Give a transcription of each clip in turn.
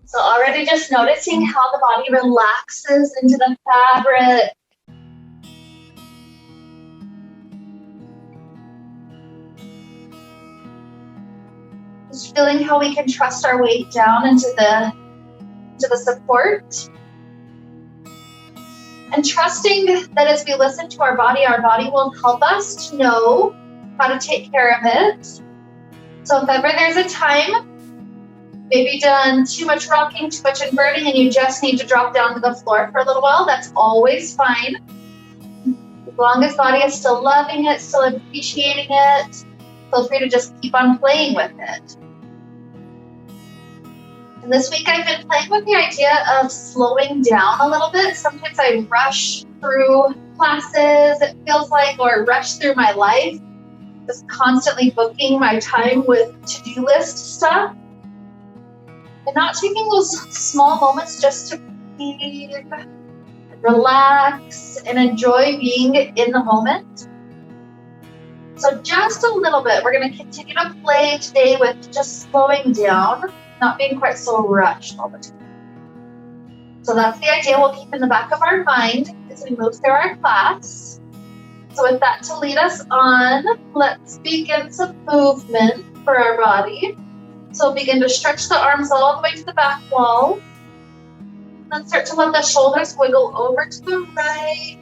So already just noticing how the body relaxes into the fabric. Just feeling how we can trust our weight down into the support. And trusting that as we listen to our body will help us to know how to take care of it. So if ever there's a time, maybe done too much rocking, too much inverting, and you just need to drop down to the floor for a little while, that's always fine. As long as body is still loving it, still appreciating it, feel free to just keep on playing with it. And this week I've been playing with the idea of slowing down a little bit. Sometimes I rush through classes, it feels like, or rush through my life, just constantly booking my time with to-do list stuff. And not taking those small moments just to breathe, relax, and enjoy being in the moment. So just a little bit, we're going to continue to play today with just slowing down, not being quite so rushed all the time. So that's the idea we'll keep in the back of our mind as we move through our class. So with that to lead us on, let's begin some movement for our body. So begin to stretch the arms all the way to the back wall. Then start to let the shoulders wiggle over to the right.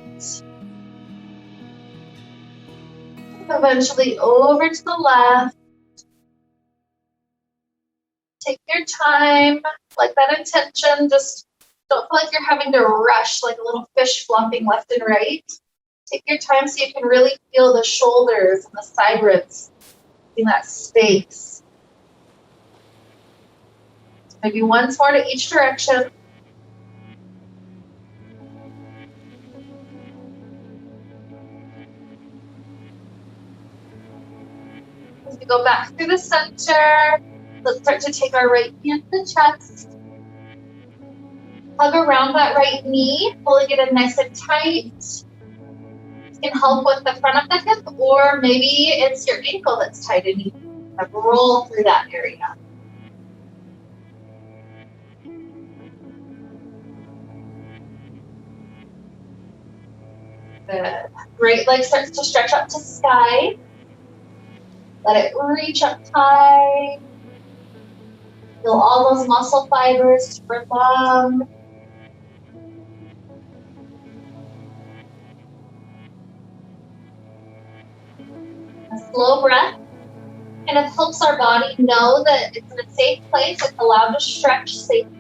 Eventually over to the left. Take your time, like that intention. Just don't feel like you're having to rush like a little fish flopping left and right. Take your time so you can really feel the shoulders and the side ribs in that space. Maybe once more to each direction. As we go back through the center, let's start to take our right hand to the chest. Hug around that right knee, pulling it in nice and tight. This can help with the front of the hip, or maybe it's your ankle that's tight and you kind of roll through that area. Good. Great leg starts to stretch up to sky. Let it reach up high. Feel all those muscle fibers super long. A slow breath kind of helps our body know that it's in a safe place. It's allowed to stretch safely.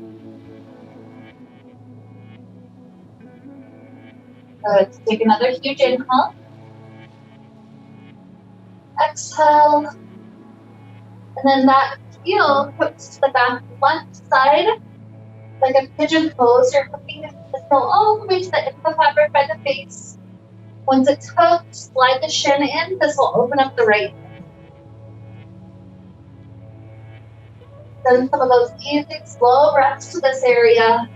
Good. Take another huge inhale. Exhale. And then that heel hooks to the back left side. Like a pigeon pose, you're hooking the heel all the way to the end of the fabric by the face. Once it's hooked, slide the shin in. This will open up the right. Send some of those easy, slow breaths to this area.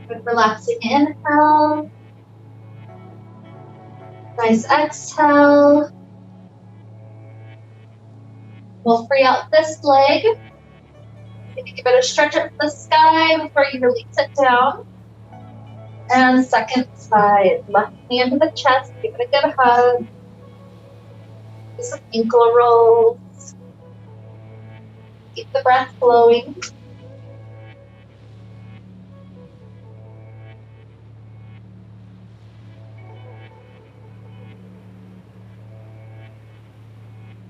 Good, relaxing inhale. Nice exhale. We'll free out this leg. Maybe give it a stretch up to the sky before you release it down. And second side, left hand to the chest, give it a good hug. Do some ankle rolls. Keep the breath flowing.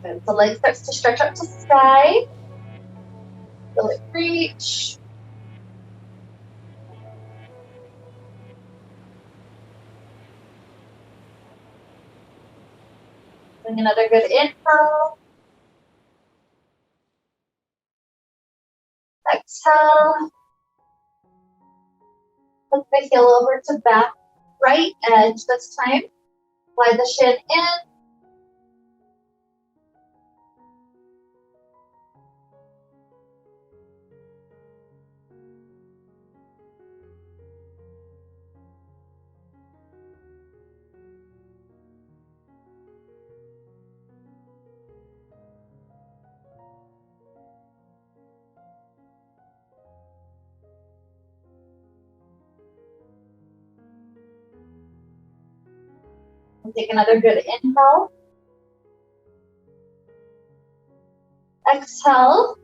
Good. The leg starts to stretch up to sky. Feel it reach. Bring another good inhale. Exhale. Hook the heel over to back right edge this time. Slide the shin in. And take another good inhale. Exhale.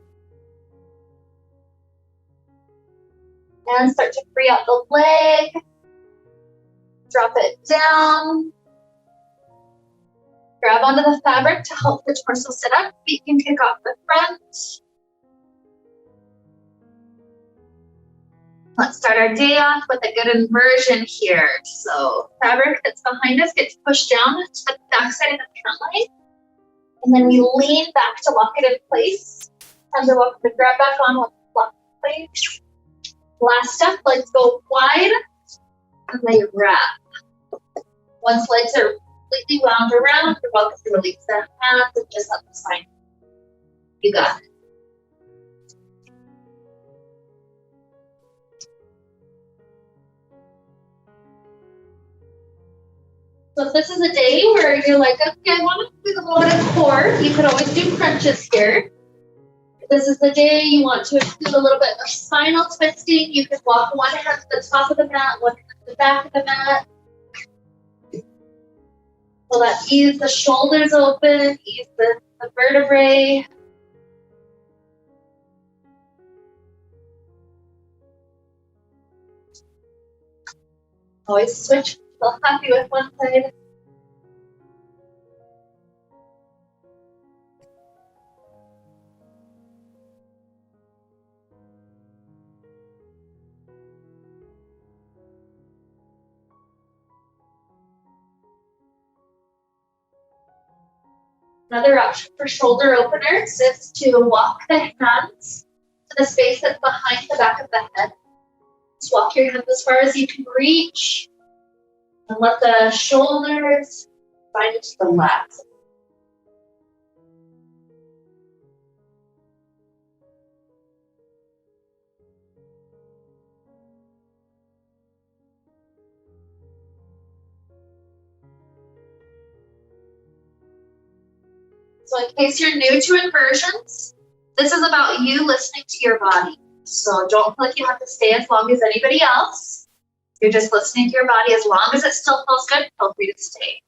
And start to free out the leg. Drop it down. Grab onto the fabric to help the torso sit up. Feet can kick off the front. Let's start our day off with a good inversion here. So fabric that's behind us gets pushed down to the back side of the front leg. And then we lean back to lock it in place. And we're welcome to grab back on with lock in place. Last step, legs go wide and they wrap. Once legs are completely wound around, you're welcome to release the hands and just let the spine. You got it. So if this is a day where you're like, okay, I want to do the loaded core, you could always do crunches here. If this is the day you want to include a little bit of spinal twisting, you could walk one hand to the top of the mat, one hand to the back of the mat. So that ease the shoulders open, ease the vertebrae. Always switch. Feel happy with one side. Another option for shoulder openers is to walk the hands to the space that's behind the back of the head. Just walk your hands as far as you can reach. And let the shoulders find to the left. So in case you're new to inversions, this is about you listening to your body. So don't feel like you have to stay as long as anybody else. You're just listening to your body. As long as it still feels good, feel free to stay.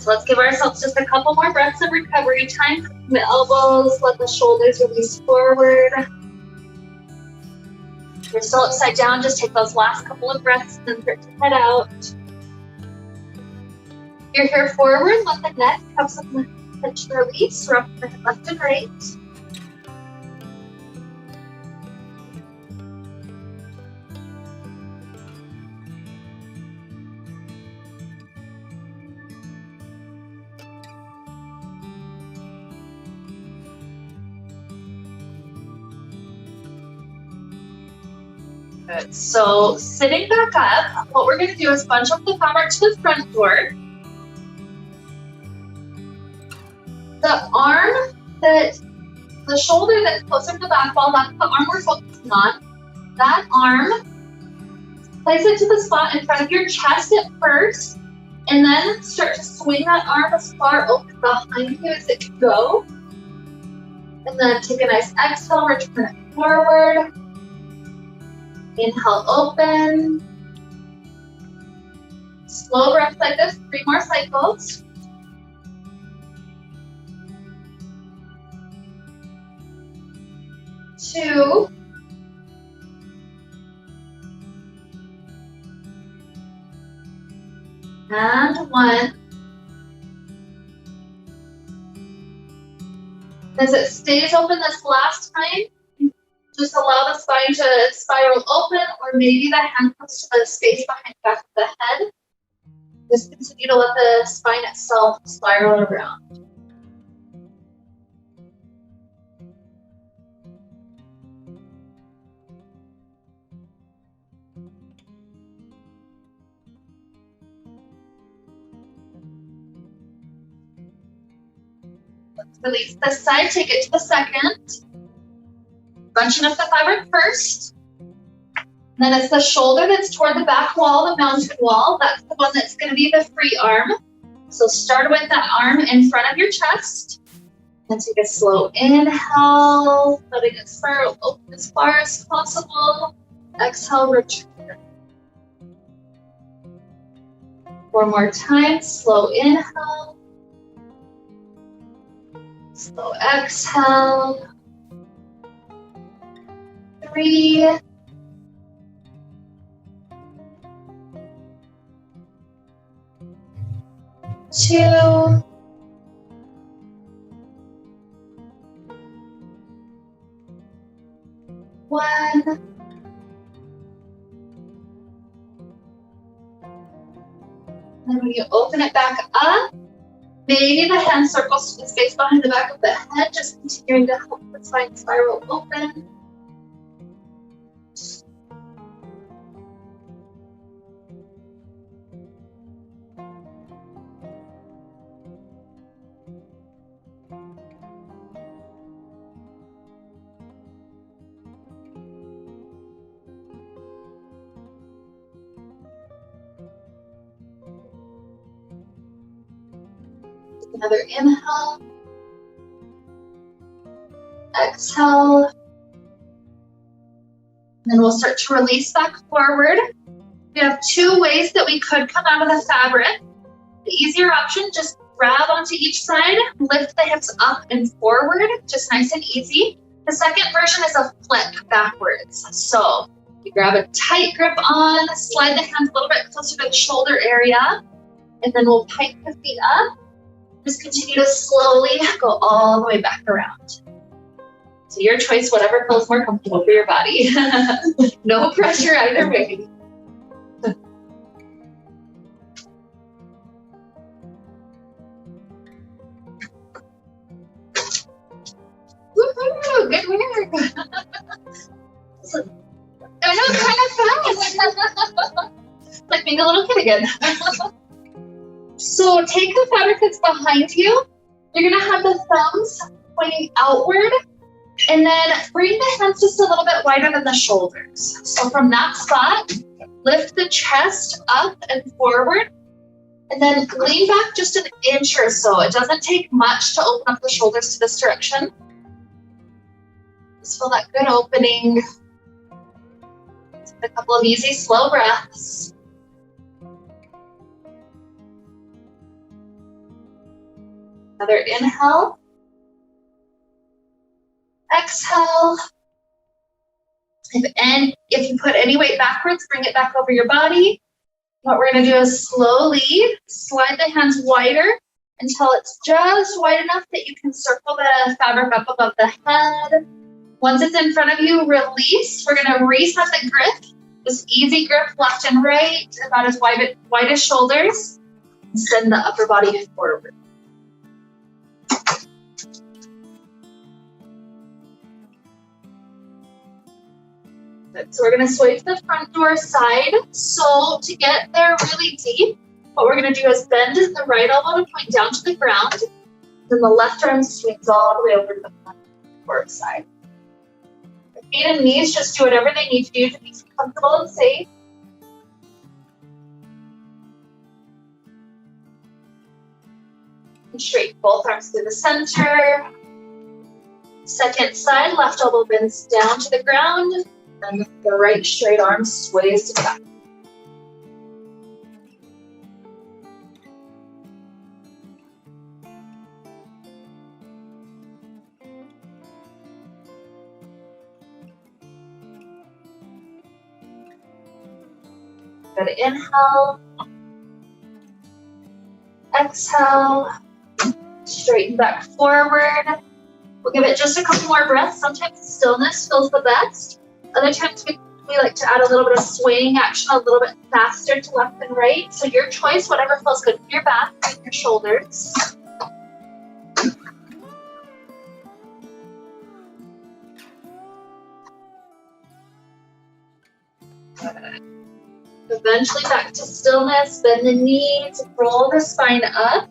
Let's give ourselves just a couple more breaths of recovery time. The elbows, let the shoulders release forward. If you're still upside down, just take those last couple of breaths and then start to head out. You're here forward, let the neck have some tension release, rock the head left and right. Good. So sitting back up, what we're going to do is bunch up the fabric to the front door. The arm the shoulder that's closer to the back wall, that's the arm we're focusing on. That arm, place it to the spot in front of your chest at first, and then start to swing that arm as far open behind you as it can go. And then take a nice exhale, return it forward. Inhale, open. Slow breaths like this, 3 more cycles. 2, and 1. As it stays open this last time, just allow the spine to spiral open, or maybe the hand comes to the space behind the back of the head. Just continue to let the spine itself spiral around. Let's release this side, take it to the second. Bunching up the fabric first. And then it's the shoulder that's toward the back wall, the mountain wall. That's the one that's going to be the free arm. So start with that arm in front of your chest. And take a slow inhale, letting it spiral open as far as possible. Exhale, return. One more time, slow inhale. Slow exhale. 3, 2, 1. Then when you open it back up, maybe the hand circles to the space behind the back of the head, just continuing to help the spine spiral open. Another inhale. Exhale. And then we'll start to release back forward. We have 2 ways that we could come out of the fabric. The easier option, just grab onto each side, lift the hips up and forward, just nice and easy. The second version is a flip backwards. So you grab a tight grip on, slide the hands a little bit closer to the shoulder area, and then we'll pike the feet up. Just continue to slowly go all the way back around. So your choice, whatever feels more comfortable for your body. No pressure either way. Woohoo! Good work. I know, it's kind of fast. Like being a little kid again. So take the fabric that's behind you. You're gonna have the thumbs pointing outward, and then bring the hands just a little bit wider than the shoulders. So from that spot, lift the chest up and forward, and then lean back just an inch or so. It doesn't take much to open up the shoulders to this direction. Just feel that good opening. Take a couple of easy, slow breaths. Another inhale. Exhale. If you put any weight backwards, bring it back over your body. What we're going to do is slowly slide the hands wider until it's just wide enough that you can circle the fabric up above the head. Once it's in front of you, release. We're going to reset the grip. Just easy grip left and right, about as wide as shoulders. And send the upper body forward. So we're going to sway to the front door side. So to get there really deep, what we're going to do is bend the right elbow to point down to the ground. Then the left arm swings all the way over to the front door side. The feet and knees just do whatever they need to do to be comfortable and safe. And straighten both arms to the center. Second side, left elbow bends down to the ground. And the right straight arm sways to the back. Good. Inhale. Exhale. Straighten back forward. We'll give it just a couple more breaths. Sometimes stillness feels the best. Other times we like to add a little bit of swaying action, a little bit faster to left and right. So your choice, whatever feels good in your back and your shoulders. Good. Eventually back to stillness. Bend the knees, roll the spine up.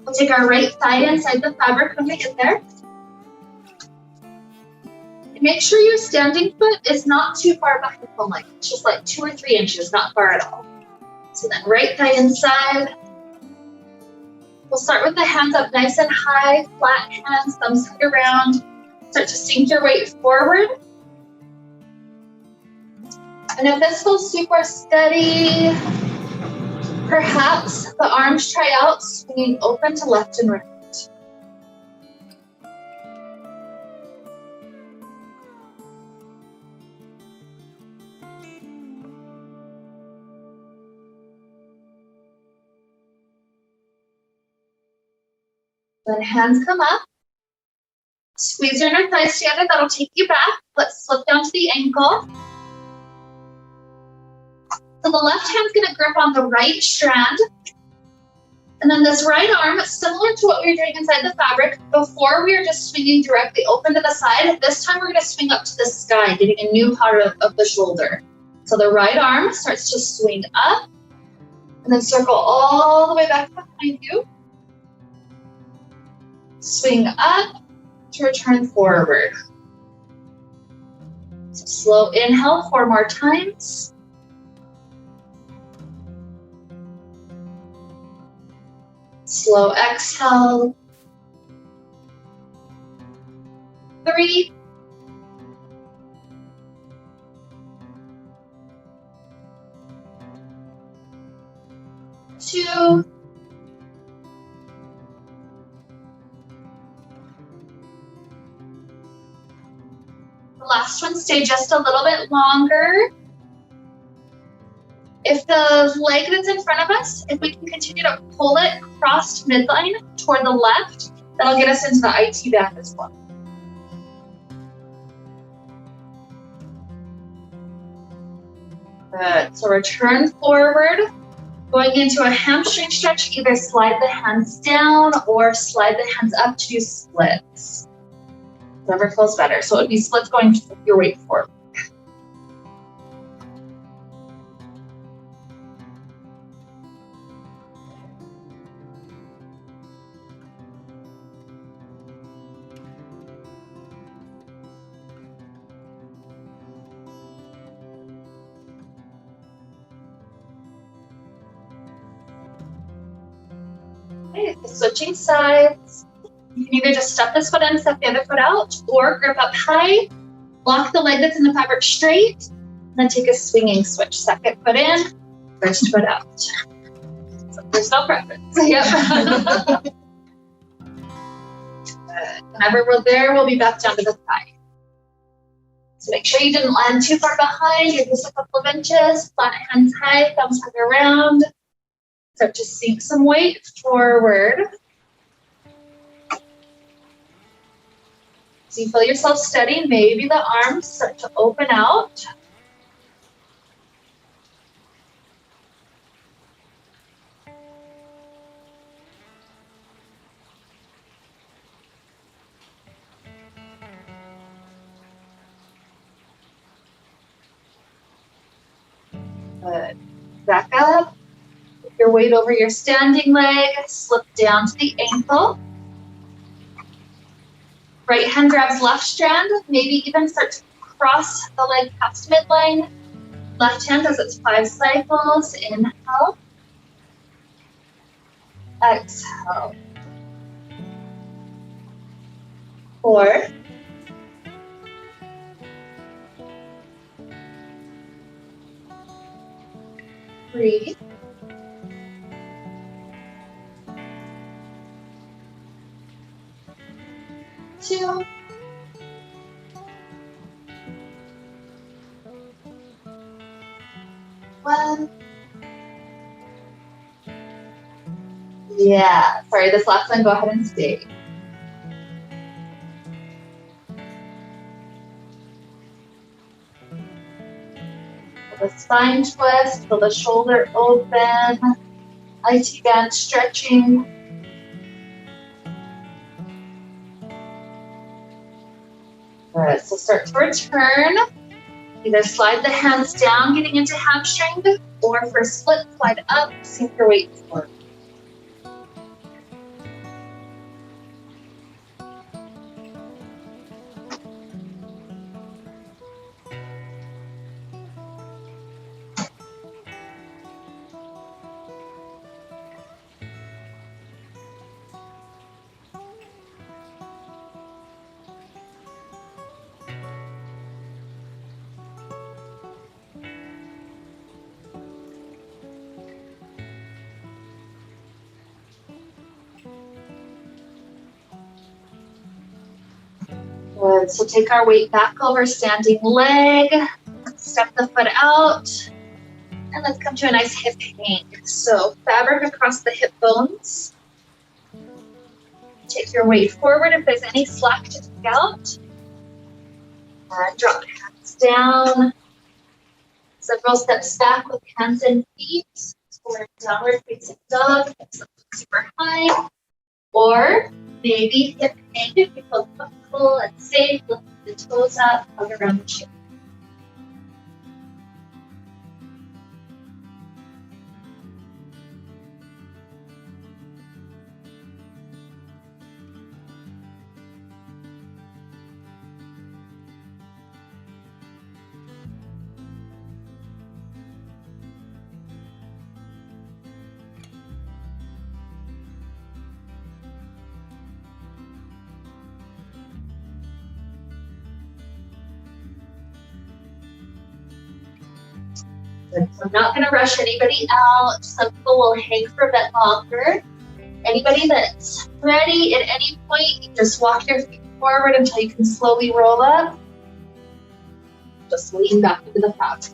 We'll take our right thigh inside the fabric when we get there. Make sure your standing foot is not too far behind the leg. It's just like 2 or 3 inches, not far at all. So then right thigh inside. We'll start with the hands up nice and high, flat hands, thumbs hug around. Start to sink your weight forward. And if this feels super steady, perhaps the arms try out swinging open to left and right. Then hands come up. Squeeze your inner thighs together. That'll take you back. Let's slip down to the ankle. So the left hand's going to grip on the right strand. And then this right arm, similar to what we were doing inside the fabric, before we were just swinging directly open to the side. This time we're going to swing up to the sky, getting a new part of the shoulder. So the right arm starts to swing up and then circle all the way back behind you. Swing up to return forward. So slow inhale 4 more times. Slow exhale. 3. 2. The last one, stay just a little bit longer. If the leg that's in front of us, if we can continue to pull it crossed midline toward the left, that'll get us into the IT band as well. Good. So return forward, going into a hamstring stretch. Either slide the hands down or slide the hands up to splits. Whatever feels better. So it would be splits going your weight forward. Okay, switching sides. You can either just step this foot in, step the other foot out, or grip up high, lock the leg that's in the fabric straight, and then take a swinging switch. Second foot in, first foot out. So there's no preference. Yep. Whenever we're there, we'll be back down to the thigh. So make sure you didn't land too far behind. You're just a couple of inches. Flat hands high, thumbs hug around. Start to sink some weight forward. So you feel yourself steady, maybe the arms start to open out. Good. Back up. Put your weight over your standing leg, slip down to the ankle. Right hand grabs left strand, maybe even start to cross the leg past midline. Left hand does its 5 cycles. Inhale. Exhale. 4. 3. 2. one. Yeah, sorry, this last one, go ahead and stay. Feel the spine twist, feel the shoulder open, IT band stretching. Good, so start to return. Either slide the hands down, getting into hamstring, or for a split, slide up, sink your weight forward. Good, so take our weight back over standing leg, step the foot out, and let's come to a nice hip hang. So fabric across the hip bones. Take your weight forward if there's any slack to take out. And drop hands down. Several steps back with hands and feet. Or downward facing dog, super high. Or maybe hip hang if you feel comfortable and safe. Lift the toes up, hug around the chin. So I'm not going to rush anybody out. Some people will hang for a bit longer. Anybody that's ready at any point, you just walk your feet forward until you can slowly roll up. Just lean back into the fabric.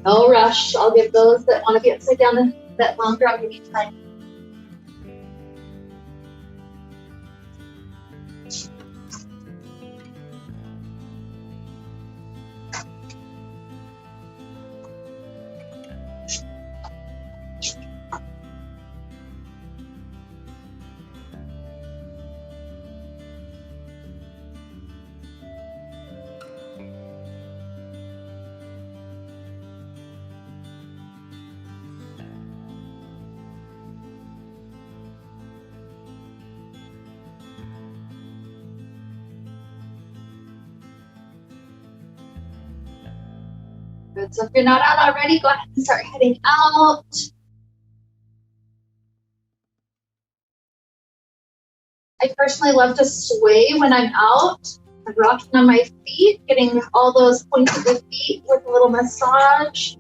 No rush. I'll give those that want to be upside down a bit longer, I'll give you time. Good. So if you're not out already, go ahead and start heading out. I personally love to sway when I'm out. I'm rocking on my feet, getting all those points of the feet with a little massage,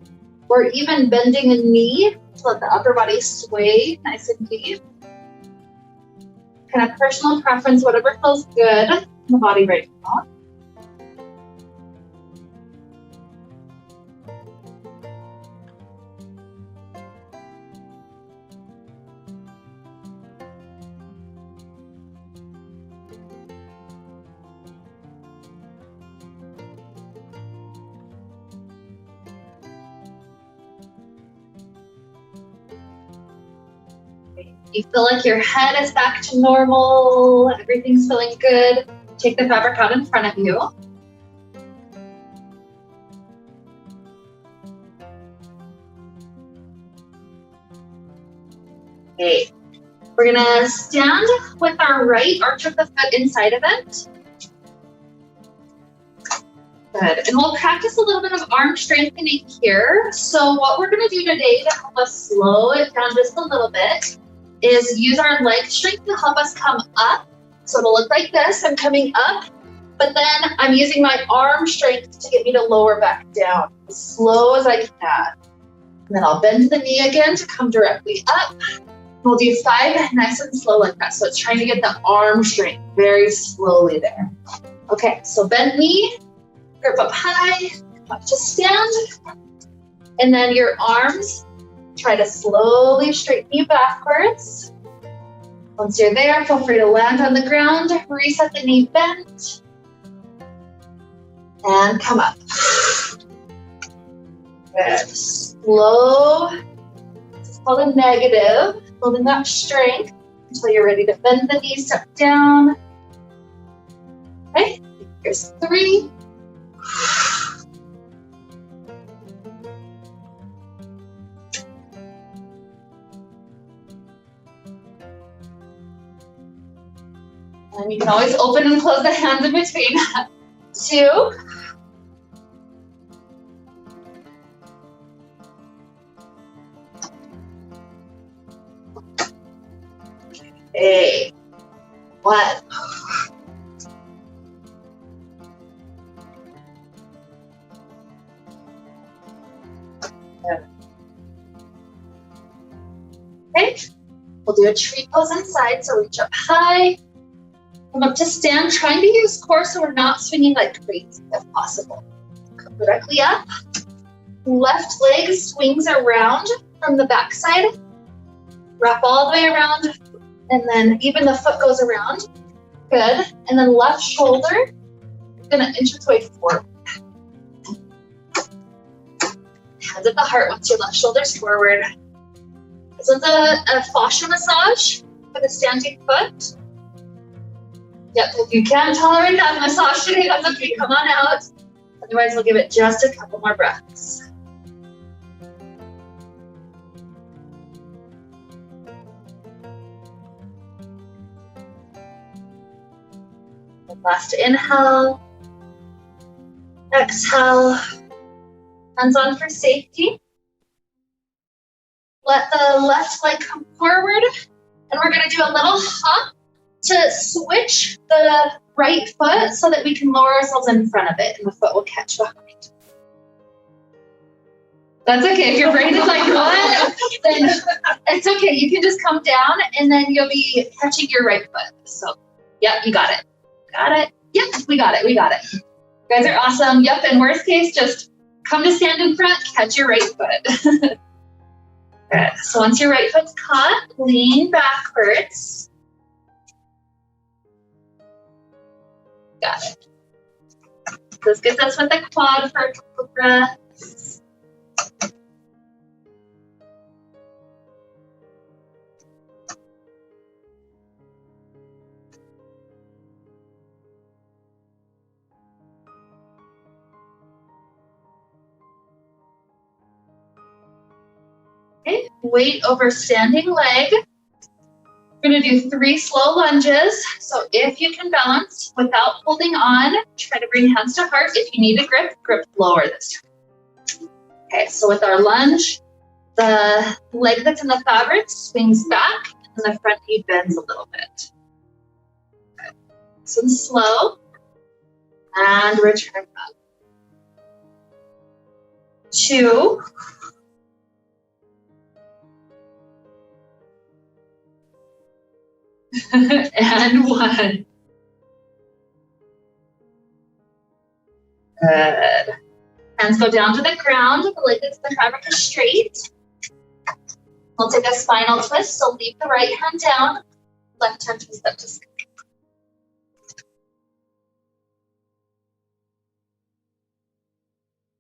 or even bending a knee to let the upper body sway nice and deep. Kind of personal preference, whatever feels good in the body right now. You feel like your head is back to normal, everything's feeling good. Take the fabric out in front of you. Okay, we're gonna stand with our right arch of the foot inside of it. Good, and we'll practice a little bit of arm strengthening here. So what we're gonna do today to help us slow it down just a little bit is use our leg strength to help us come up. So it'll look like this, I'm coming up, but then I'm using my arm strength to get me to lower back down as slow as I can. And then I'll bend the knee again to come directly up. We'll do 5 nice and slow like that. So it's trying to get the arm strength very slowly there. Okay, so bend knee, grip up high, up to stand. And then your arms, try to slowly straighten you backwards. Once you're there, feel free to land on the ground, reset the knee bent, and come up. Good. Slow. This is called a negative, building that strength until you're ready to bend the knee, step down. Okay, here's 3. And you can always open and close the hands in between. 2. Okay. 1. Okay. We'll do a tree pose inside, so reach up high. Come up to stand, trying to use core so we're not swinging like crazy if possible. Come directly up. Left leg swings around from the back side. Wrap all the way around, and then even the foot goes around. Good. And then left shoulder, you're gonna intertwine forward. Hands at the heart once your left shoulder's forward. This is a fascia massage for the standing foot. Yep, if you can't tolerate that massage today, that's okay, come on out. Otherwise, we'll give it just a couple more breaths. And last inhale. Exhale. Hands on for safety. Let the left leg come forward, and we're gonna do a little hop to switch the right foot so that we can lower ourselves in front of it and the foot will catch behind. That's okay. If your brain is like, what? Then it's okay. You can just come down and then you'll be catching your right foot. So, yep, you got it. Got it? Yep, we got it. We got it. You guys are awesome. Yep, in worst case, just come to stand in front, catch your right foot. Good. So once your right foot's caught, lean backwards. Got it. This gets us with the quad for a couple breaths. Okay, weight over standing leg. We're gonna do 3 slow lunges. So if you can balance without holding on, try to bring hands to heart. If you need a grip, grip lower this time. Okay, so with our lunge, the leg that's in the fabric swings back and the front knee bends a little bit. Okay. So slow and return up. 2. And 1. Good. Hands go down to the ground. The leg that's the fabric is straight. We'll take a spinal twist. So leave the right hand down. Left hand twist up to sky.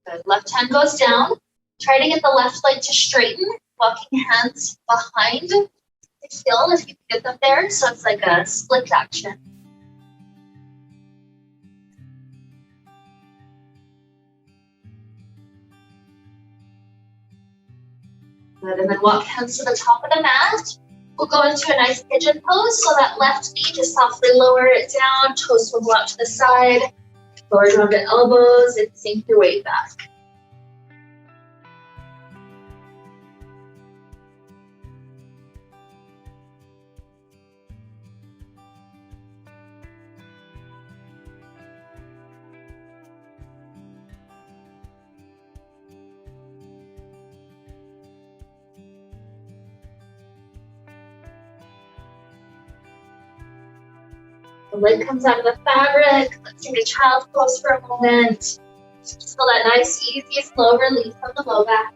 Good. Left hand goes down. Try to get the left leg to straighten. Walking hands behind the heel if you can get them there. So it's like a split action. Good, and then walk hands to the top of the mat. We'll go into a nice pigeon pose. So that left knee, just softly lower it down. Toes will go out to the side. Lower down the elbows and sink your weight back. The leg comes out of the fabric. Let's take a child's pose for a moment. Just feel that nice, easy, slow release of the low back.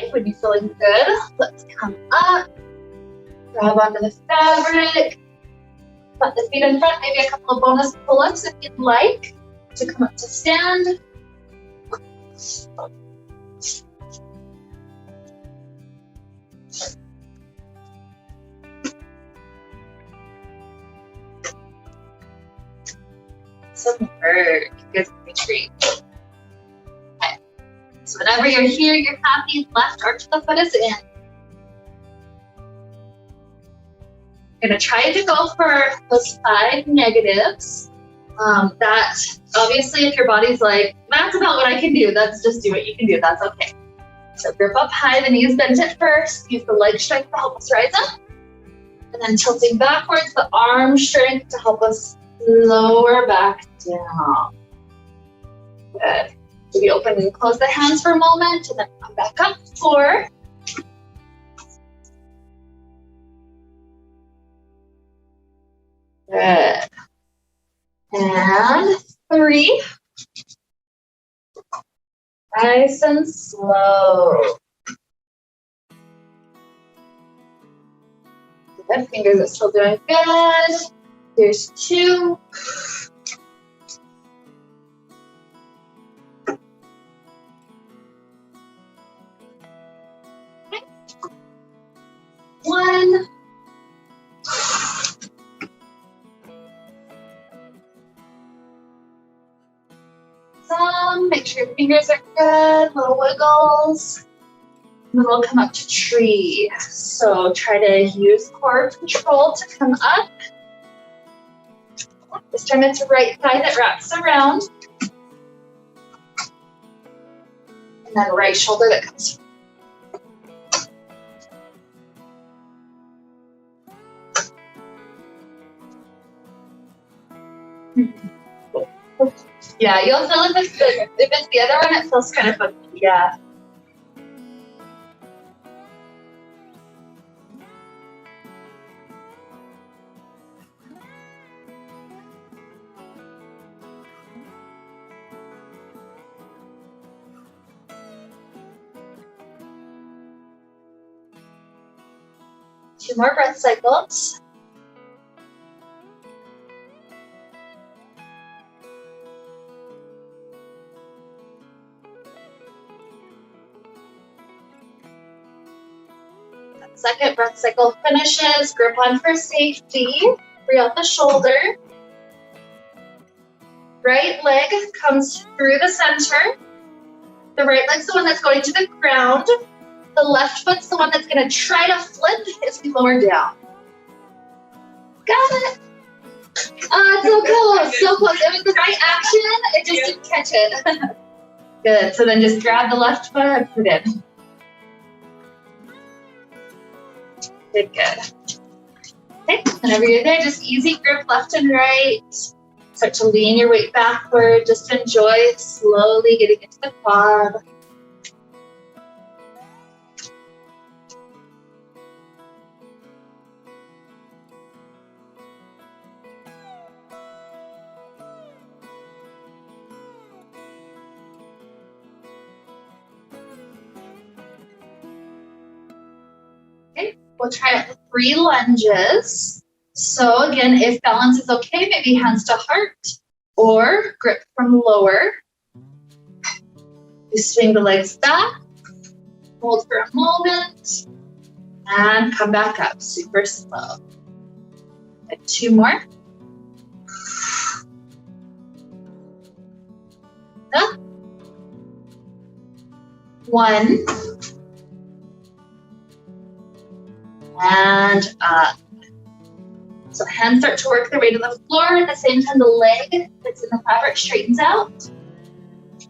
leg when you're feeling good. Let's come up, grab onto the fabric, put the feet in front, maybe a couple of bonus pull-ups if you'd like to come up to stand. Some work, good retreat. Okay. So whenever you're here, you're happy, left arch of the foot is in. You're gonna try to go for those 5 negatives. That obviously if your body's like, that's about what I can do, that's just do what you can do, that's okay. So grip up high, the knees bent at first, use the leg strength to help us rise up. And then tilting backwards, the arm strength to help us lower back down. Good. Maybe open and close the hands for a moment and then come back up. 4. Good. And 3. Nice and slow. Good. Fingers are still doing good. Here's 2. 1. Make sure your fingers are good, little wiggles. And then we'll come up to tree. So try to use core control to come up. This time it's right thigh that wraps around. And then right shoulder that comes. Yeah, you'll feel if it's the other one, it feels kind of funky, yeah. Two more breath cycles. Second breath cycle finishes, grip on for safety, free out the shoulder. Right leg comes through the center. The right leg's the one that's going to the ground. The left foot's the one that's gonna try to flip as we lower down. Got it. Oh, so close, so close. It was the right action, it just didn't catch it. Good, so then just grab the left foot and put it in. Good, good. Okay, whenever you're there, just easy grip left and right. Start to lean your weight backward. Just enjoy slowly getting into the quad. Okay, we'll try 3 lunges. So again, if balance is okay, maybe hands to heart or grip from lower. You swing the legs back, hold for a moment, and come back up, super slow. And 2 more. Up. 1. And up. So hands start to work their way to the floor. At the same time, the leg that's in the fabric straightens out.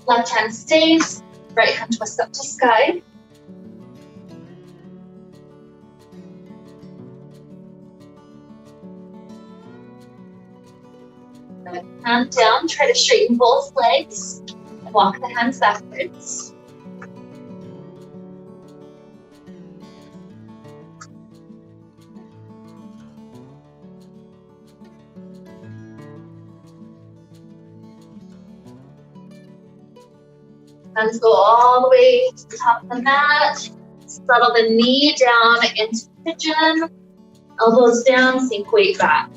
Left hand stays. Right hand twists up to sky. Good. Hand down. Try to straighten both legs. And walk the hands backwards. Hands go all the way to the top of the mat. Settle the knee down into pigeon. Elbows down, sink weight back.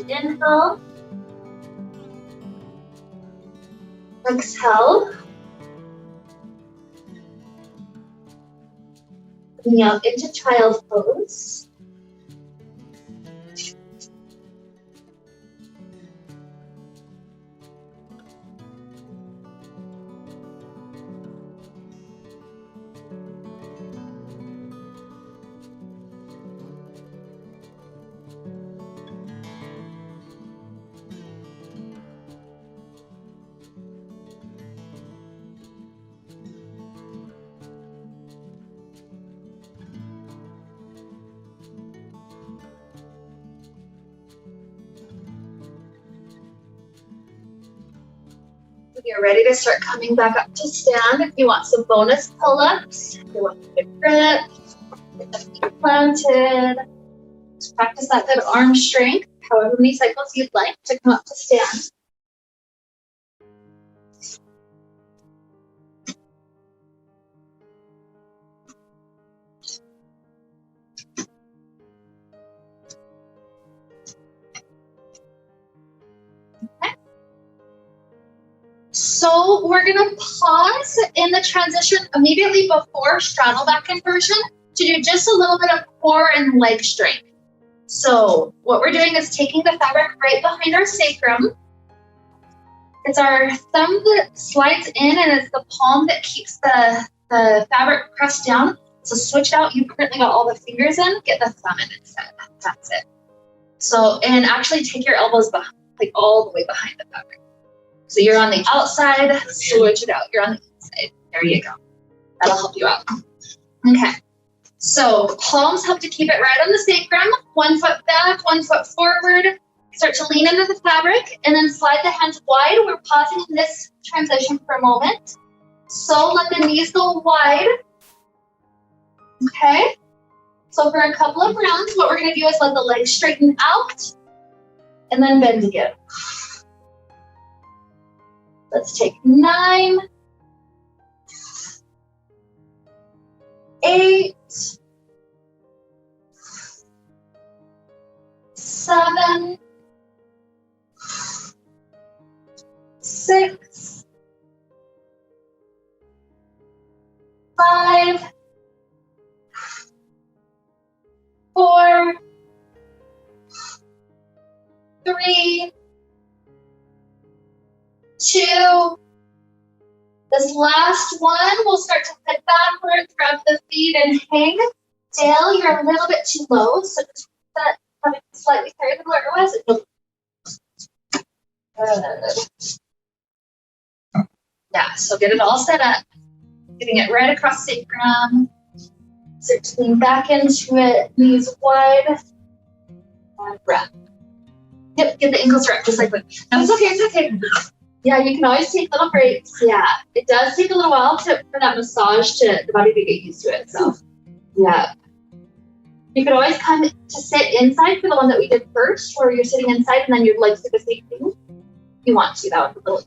Inhale. Exhale. Bring out into child pose. You're ready to start coming back up to stand. If you want some bonus pull-ups, if you want a good grip, get the feet planted. Just practice that good arm strength, however many cycles you'd like to come up to stand. So we're gonna pause in the transition immediately before straddle back inversion to do just a little bit of core and leg strength. So what we're doing is taking the fabric right behind our sacrum. It's our thumb that slides in and it's the palm that keeps the fabric pressed down. So switch it out. You currently got all the fingers in, get the thumb in instead. That's it. So, and actually take your elbows behind, like all the way behind the fabric. So you're on the outside, switch it out. You're on the inside. There you go. That'll help you out. Okay. So palms help to keep it right on the sacrum. 1 foot back, 1 foot forward. Start to lean into the fabric and then slide the hands wide. We're pausing in this transition for a moment. So let the knees go wide. Okay. So for a couple of rounds, what we're going to do is let the legs straighten out and then bend again. Let's take 9, 8, 7, 6, 5, 4, 3, 2. This last one, we'll start to head backwards, grab the feet and hang. Dale, you're a little bit too low, so just have it slightly higher than where it was. Yeah, so get it all set up. Getting it right across sacrum. Start to lean back into it, knees wide. And breath. Yep, get the ankles wrapped just like that. No, it's okay, it's okay. Yeah, you can always take little breaks. Yeah, it does take a little while for that massage to the body to get used to it. So, yeah. You could always come to sit inside for the one that we did first, where you're sitting inside and then your legs do the same thing. If you want to, that would be really.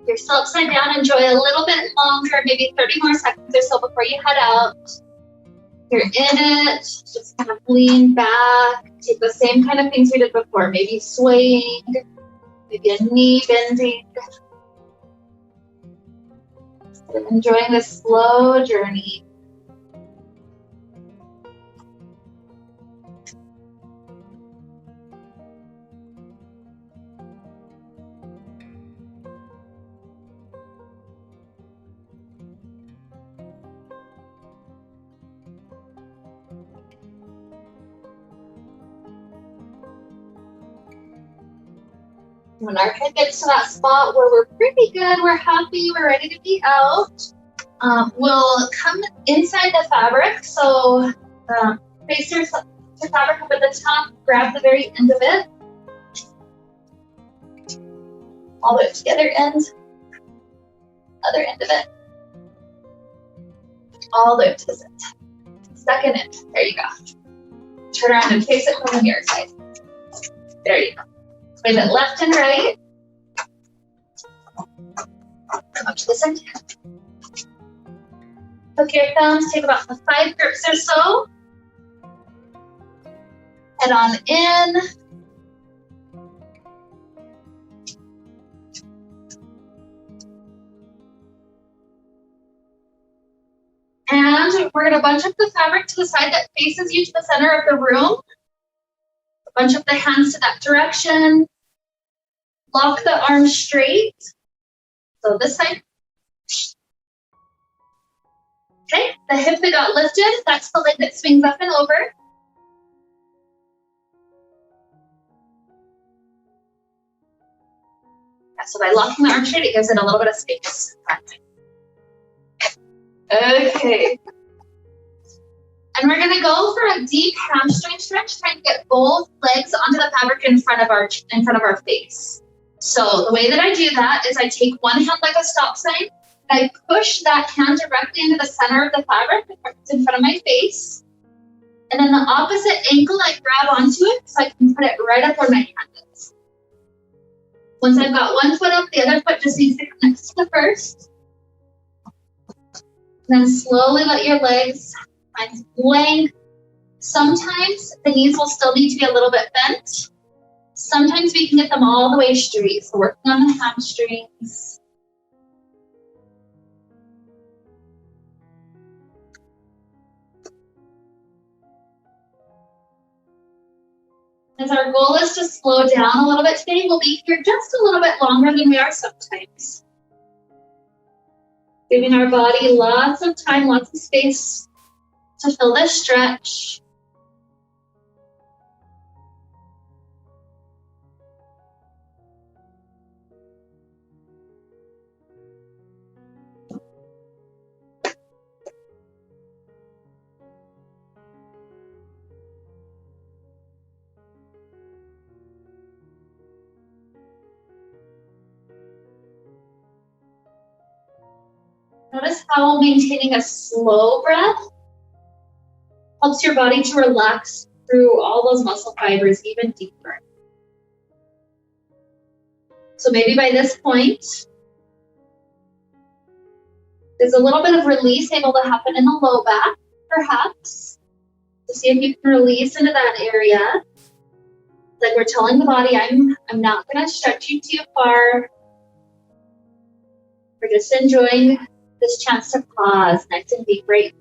If you're still upside down, enjoy a little bit longer, maybe 30 more seconds or so before you head out. If you're in it, just kind of lean back, take the same kind of things we did before, maybe swaying, maybe a knee bending. Enjoying this slow journey. When our head gets to that spot where we're pretty good, we're happy, we're ready to be out, we'll come inside the fabric. So face your fabric up at the top, grab the very end of it, all the way to the other end, of it, all the way to the second end. There you go. Turn around and face it from the mirror side. There you go. Sway it left and right. Come up to the center. Hook your thumbs, take about 5 grips or so. Head on in. And we're going to bunch up the fabric to the side that faces you to the center of the room. Bunch up the hands to that direction. Lock the arms straight. So this side. Okay, the hip that got lifted, that's the leg that swings up and over. Yeah, so by locking the arm straight, it gives it a little bit of space. Okay. And we're gonna go for a deep hamstring stretch, trying to get both legs onto the fabric in front of our face. So the way that I do that is I take one hand like a stop sign, and I push that hand directly into the center of the fabric that's in front of my face. And then the opposite ankle, I grab onto it so I can put it right up where my hand is. Once I've got one foot up, the other foot just needs to come next to the first. And then slowly let your legs find length. Sometimes the knees will still need to be a little bit bent. Sometimes we can get them all the way straight. So working on the hamstrings. As our goal is to slow down a little bit today, we'll be here just a little bit longer than we are sometimes. Giving our body lots of time, lots of space to fill this stretch. Notice how maintaining a slow breath helps your body to relax through all those muscle fibers even deeper. So maybe by this point, there's a little bit of release able to happen in the low back, perhaps. So see if you can release into that area. Like we're telling the body, I'm not gonna stretch you too far. We're just enjoying this chance to pause, nice and deep break.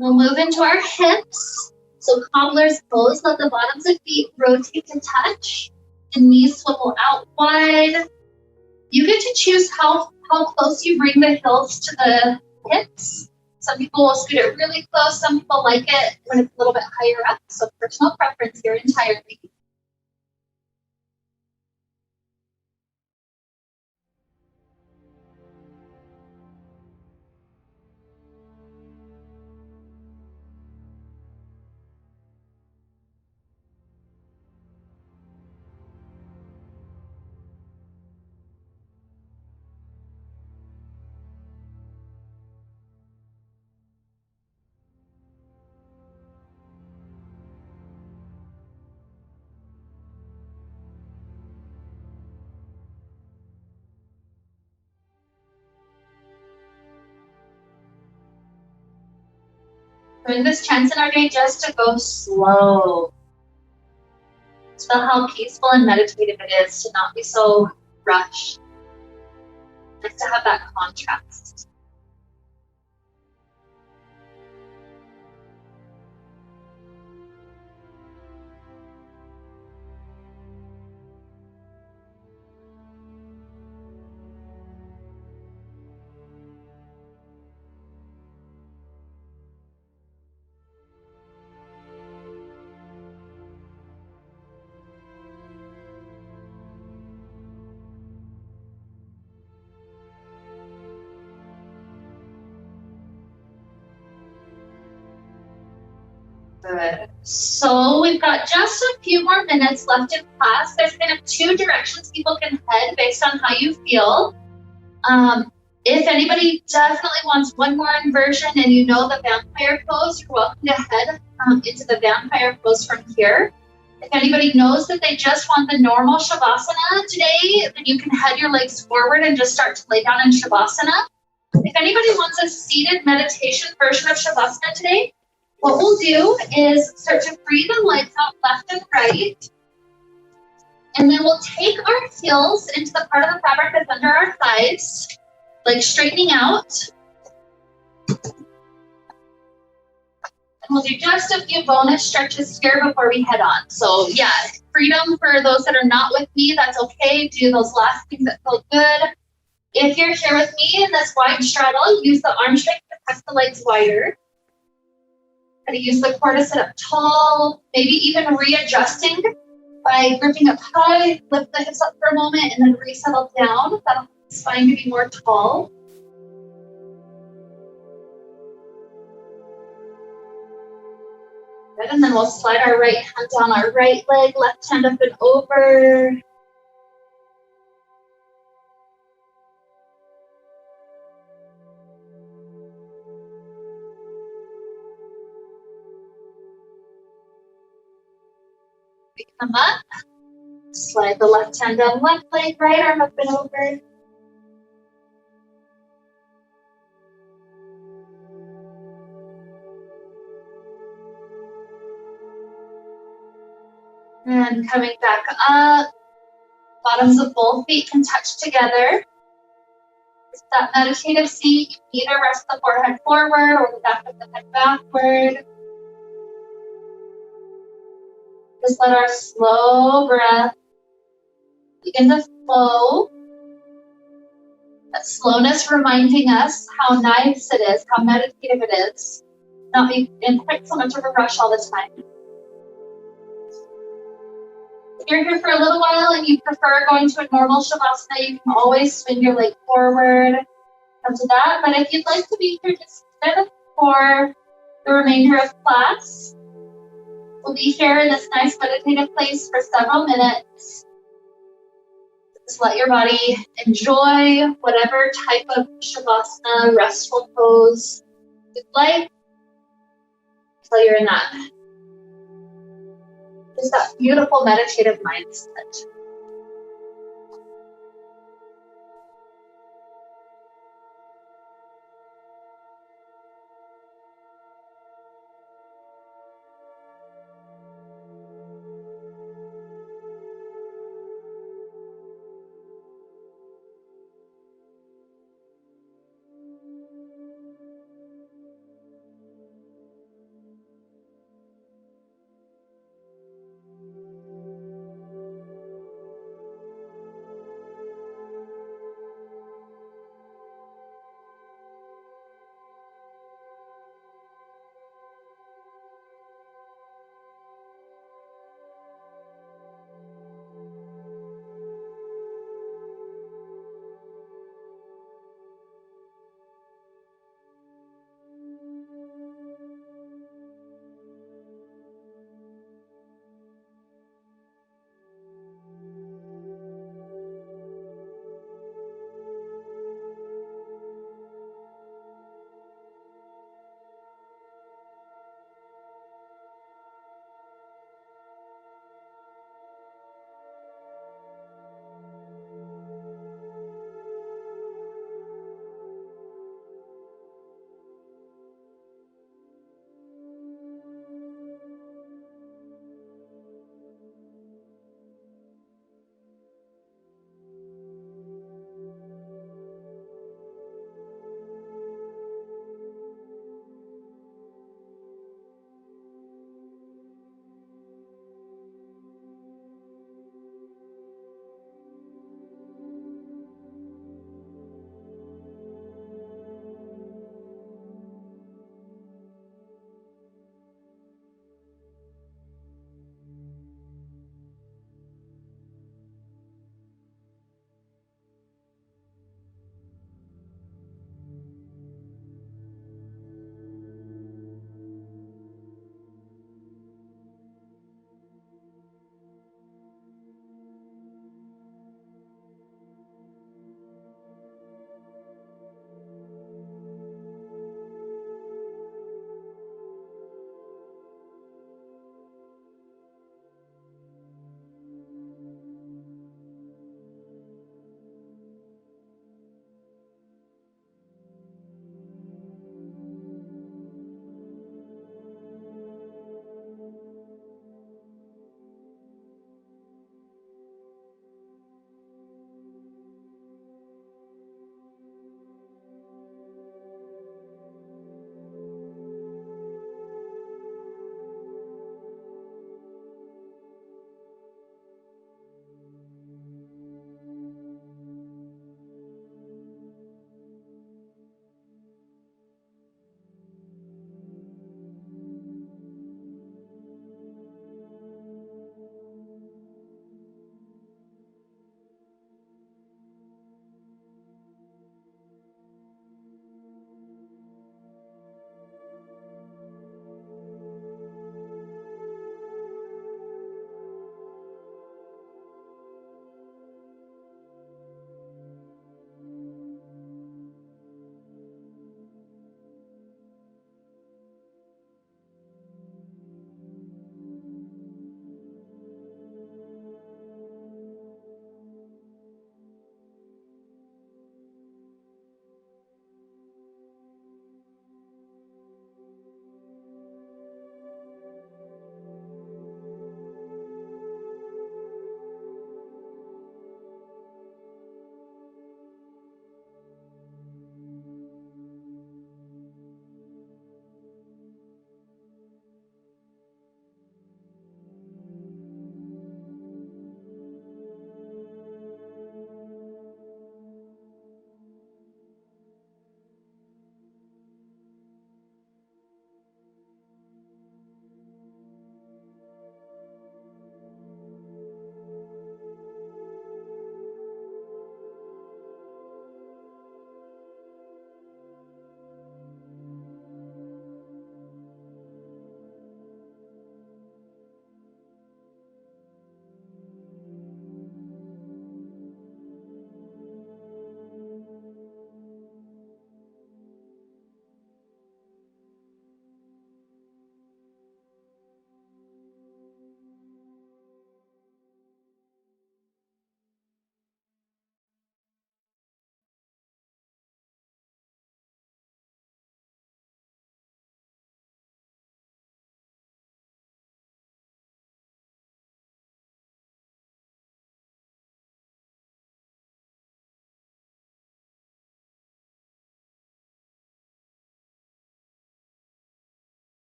We'll move into our hips. So cobbler's pose, let the bottoms of feet rotate to touch and knees swivel out wide. You get to choose how close you bring the heels to the hips. Some people will scoot it really close. Some people like it when it's a little bit higher up. So personal preference here entirely. Doing this chance in our day just to go slow. Feel how peaceful and meditative it is to not be so rushed. Nice to have that contrast. Good. So we've got just a few more minutes left in class. There's kind of two directions people can head based on how you feel. If anybody definitely wants one more inversion and you know the vampire pose, you're welcome to head into the vampire pose from here. If anybody knows that they just want the normal Shavasana today, then you can head your legs forward and just start to lay down in Shavasana. If anybody wants a seated meditation version of Shavasana today, what we'll do is start to breathe the legs out left and right. And then we'll take our heels into the part of the fabric that's under our thighs, like straightening out. And we'll do just a few bonus stretches here before we head on. So yeah, freedom for those that are not with me, that's okay. Do those last things that feel good. If you're here with me in this wide straddle, use the arm strength to press the legs wider. Try to use the core to sit up tall, maybe even readjusting by gripping up high, lift the hips up for a moment, and then resettle down. That'll help the spine to be more tall. Good, and then we'll slide our right hand down our right leg, left hand up and over. We come up, slide the left hand down left leg, right arm up and over. And coming back up, bottoms of both feet can touch together. It's that meditative seat. You can either rest the forehead forward or the back of the head backward. Just let our slow breath begin to flow. That slowness reminding us how nice it is, how meditative it is. Not be in quite so much of a rush all the time. If you're here for a little while and you prefer going to a normal Shavasana, you can always swing your leg forward, come to that. But if you'd like to be here just for the remainder of class, we'll be here in this nice meditative place for several minutes. Just let your body enjoy whatever type of Shavasana, restful pose you'd like until you're in that. Just that beautiful meditative mindset.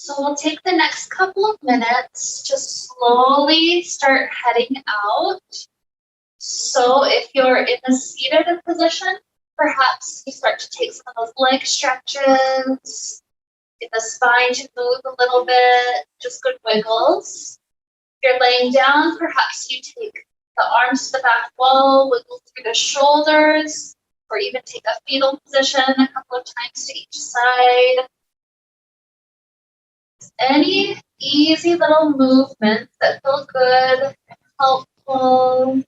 So we'll take the next couple of minutes to slowly start heading out. So if you're in a seated position, perhaps you start to take some of those leg stretches, get the spine to move a little bit, just good wiggles. If you're laying down, perhaps you take the arms to the back wall, wiggle through the shoulders, or even take a fetal position a couple of times to each side. Any easy little movements that feel good, helpful.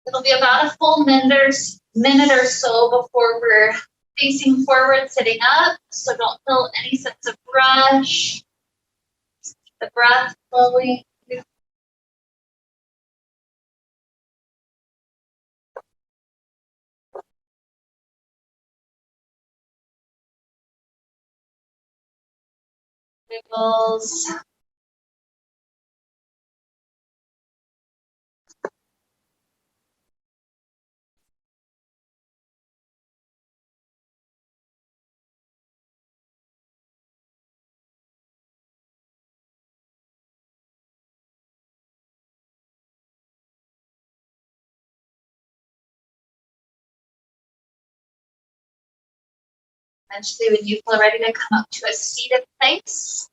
It'll be about a full minute or so before we're facing forward, sitting up, so don't feel any sense of rush. Just keep the breath flowing. Wiggles. Eventually, when you feel ready to come up to a seated place,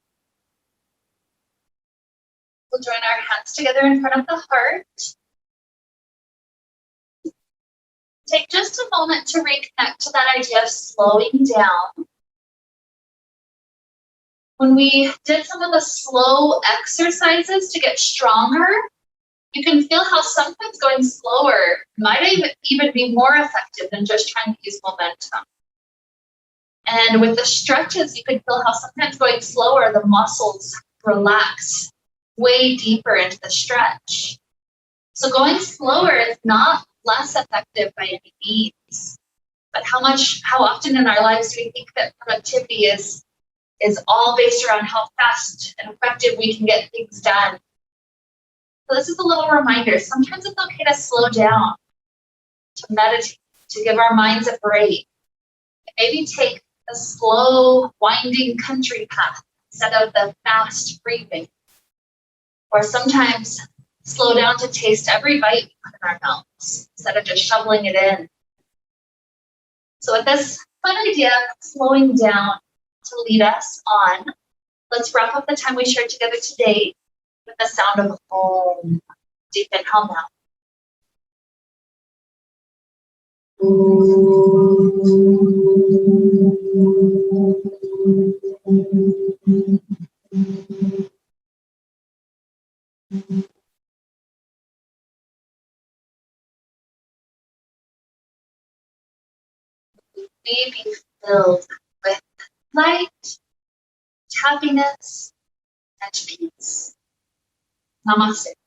we'll join our hands together in front of the heart. Take just a moment to reconnect to that idea of slowing down. When we did some of the slow exercises to get stronger, you can feel how sometimes going slower might even be more effective than just trying to use momentum. And with the stretches, you can feel how sometimes going slower, the muscles relax way deeper into the stretch. So going slower is not less effective by any means, but how often in our lives do we think that productivity is all based around how fast and effective we can get things done? So this is a little reminder. Sometimes it's okay to slow down, to meditate, to give our minds a break. Maybe take a slow, winding country path instead of the fast breathing. Or sometimes slow down to taste every bite we put in our mouths instead of just shoveling it in. So with this fun idea of slowing down to lead us on, let's wrap up the time we shared together today with the sound of Om. Deep inhale now. May be filled with light, happiness, and peace. Namaste.